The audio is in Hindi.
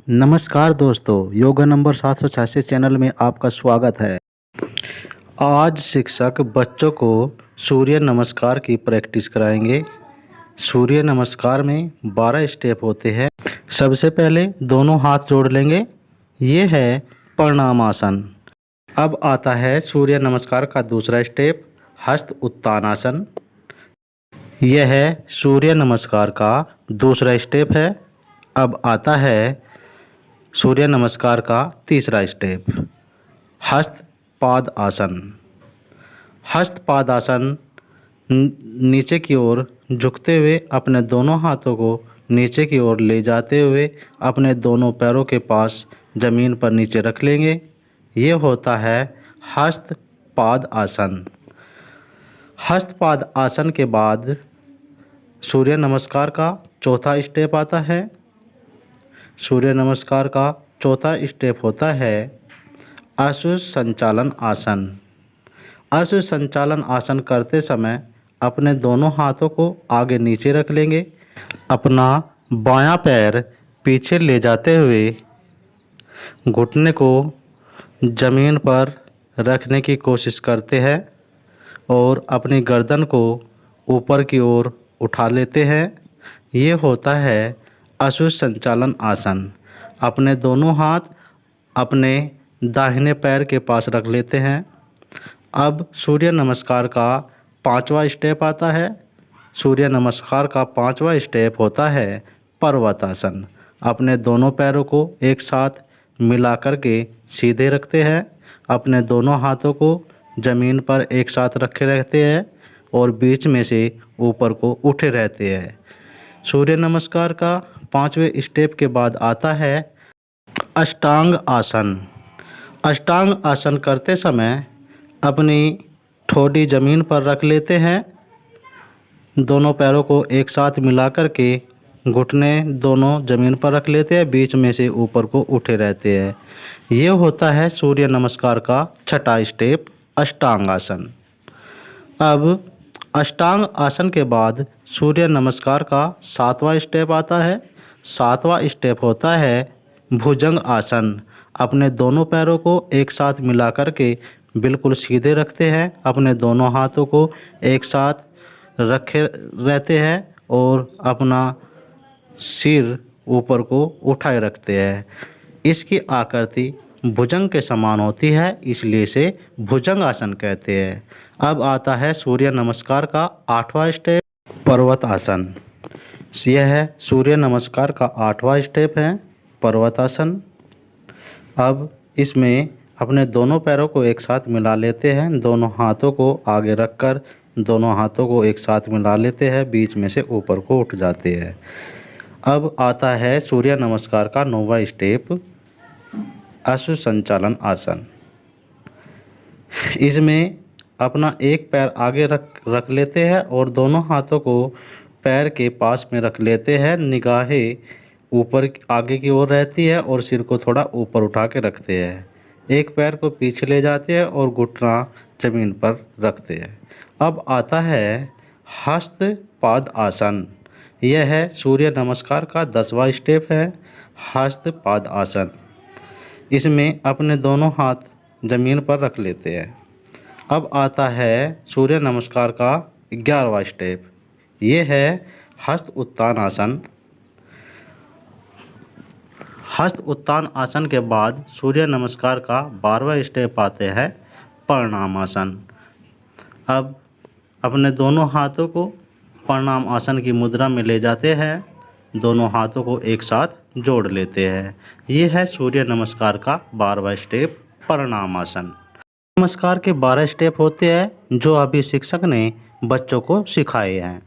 नमस्कार दोस्तों, योगा नंबर 786 चैनल में आपका स्वागत है। आज शिक्षक बच्चों को सूर्य नमस्कार की प्रैक्टिस कराएंगे। सूर्य नमस्कार में 12 स्टेप होते हैं। सबसे पहले दोनों हाथ जोड़ लेंगे, ये है प्रणाम आसन। अब आता है सूर्य नमस्कार का दूसरा स्टेप, हस्त उत्तान आसन। यह है सूर्य नमस्कार का दूसरा स्टेप है। अब आता है सूर्य नमस्कार का तीसरा स्टेप, हस्त पाद आसन। हस्त पाद आसन नीचे की ओर झुकते हुए अपने दोनों हाथों को नीचे की ओर ले जाते हुए अपने दोनों पैरों के पास ज़मीन पर नीचे रख लेंगे। ये होता है हस्त पाद आसन। हस्त पाद आसन के बाद सूर्य नमस्कार का चौथा स्टेप आता है। सूर्य नमस्कार का चौथा स्टेप होता है अश्व संचालन आसन। अश्व संचालन आसन करते समय अपने दोनों हाथों को आगे नीचे रख लेंगे। अपना बायां पैर पीछे ले जाते हुए घुटने को ज़मीन पर रखने की कोशिश करते हैं और अपनी गर्दन को ऊपर की ओर उठा लेते हैं। ये होता है अश्व संचालन आसन। अपने दोनों हाथ अपने दाहिने पैर के पास रख लेते हैं। अब सूर्य नमस्कार का पांचवा स्टेप आता है। सूर्य नमस्कार का पांचवा स्टेप होता है पर्वत आसन। अपने दोनों पैरों को एक साथ मिला कर के सीधे रखते हैं। अपने दोनों हाथों को ज़मीन पर एक साथ रखे रहते हैं और बीच में से ऊपर को उठे रहते हैं। सूर्य नमस्कार का पांचवें स्टेप के बाद आता है अष्टांग आसन। अष्टांग आसन करते समय अपनी ठोडी ज़मीन पर रख लेते हैं। दोनों पैरों को एक साथ मिलाकर के घुटने दोनों ज़मीन पर रख लेते हैं, बीच में से ऊपर को उठे रहते हैं। ये होता है सूर्य नमस्कार का छठा स्टेप, अष्टांग आसन। अब अष्टांग आसन के बाद सूर्य नमस्कार का सातवां स्टेप आता है। सातवां स्टेप होता है भुजंग आसन। अपने दोनों पैरों को एक साथ मिलाकर के बिल्कुल सीधे रखते हैं। अपने दोनों हाथों को एक साथ रखे रहते हैं और अपना सिर ऊपर को उठाए रखते हैं। इसकी आकृति भुजंग के समान होती है, इसलिए इसे भुजंग आसन कहते हैं। अब आता है सूर्य नमस्कार का आठवां स्टेप, पर्वत आसन। यह है सूर्य नमस्कार का आठवां स्टेप है, पर्वत आसन। अब इसमें अपने दोनों पैरों को एक साथ मिला लेते हैं। दोनों हाथों को आगे रखकर दोनों हाथों को एक साथ मिला लेते हैं, बीच में से ऊपर को उठ जाते हैं। अब आता है सूर्य नमस्कार का नौवां स्टेप, अश्व संचालन आसन। इसमें अपना एक पैर आगे रख लेते हैं और दोनों हाथों को पैर के पास में रख लेते हैं। निगाहें ऊपर आगे की ओर रहती है और सिर को थोड़ा ऊपर उठा के रखते हैं। एक पैर को पीछे ले जाते हैं और घुटना ज़मीन पर रखते हैं। अब आता है हस्त पाद आसन। यह है सूर्य नमस्कार का 10वां स्टेप है, हस्त पाद आसन। इसमें अपने दोनों हाथ ज़मीन पर रख लेते हैं। अब आता है सूर्य नमस्कार का 11वां स्टेप, ये है हस्त उत्तान आसन। हस्त उत्तान आसन के बाद सूर्य नमस्कार का 12वां स्टेप आते हैं प्रणाम आसन। अब अपने दोनों हाथों को प्रणाम आसन की मुद्रा में ले जाते हैं। दोनों हाथों को एक साथ जोड़ लेते हैं। ये है सूर्य नमस्कार का 12वां स्टेप, प्रणाम आसन। नमस्कार के 12 स्टेप होते हैं जो अभी शिक्षक ने बच्चों को सिखाए हैं।